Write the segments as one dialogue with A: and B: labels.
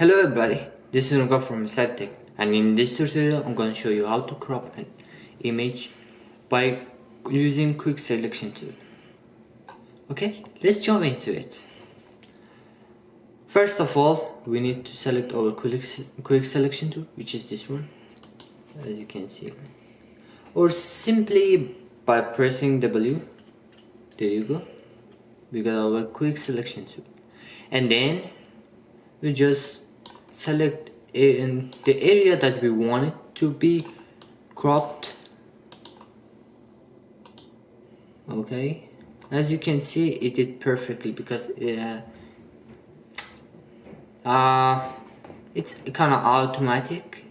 A: Hello everybody, this is Nuka from SciTech, and in this tutorial I'm going to show you how to crop an image by using quick selection tool. Okay, let's jump into it. First of all, we need to select our quick selection tool, which is this one, as you can see, or simply by pressing W. There you go, we got our quick selection tool, and then we just select in the area that we want it to be cropped. Okay, as you can see, it did perfectly because it's kind of automatic.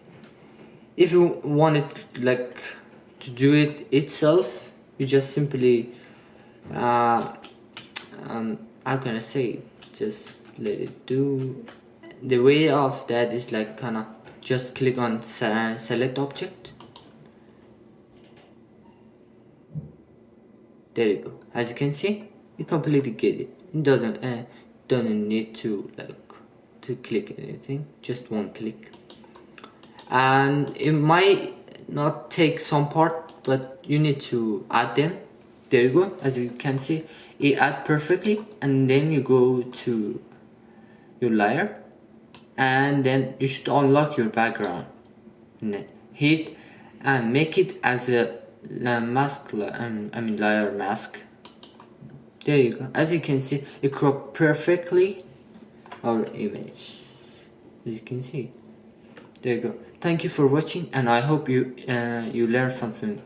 A: If you want it like to do it itself, you just simply I'm gonna say just let it do. The way of that is like kinda just click on select object. There you go. As you can see, you completely get it. It doesn't need to click anything. Just one click, and it might not take some part, but you need to add them. There you go. As you can see, it add perfectly, and then you go to your layer, and then you should unlock your background and then hit and make it as a mask, layer mask. There you go. As you can see, it cropped perfectly our image. As you can see, there you go. Thank you for watching, and I hope you learned something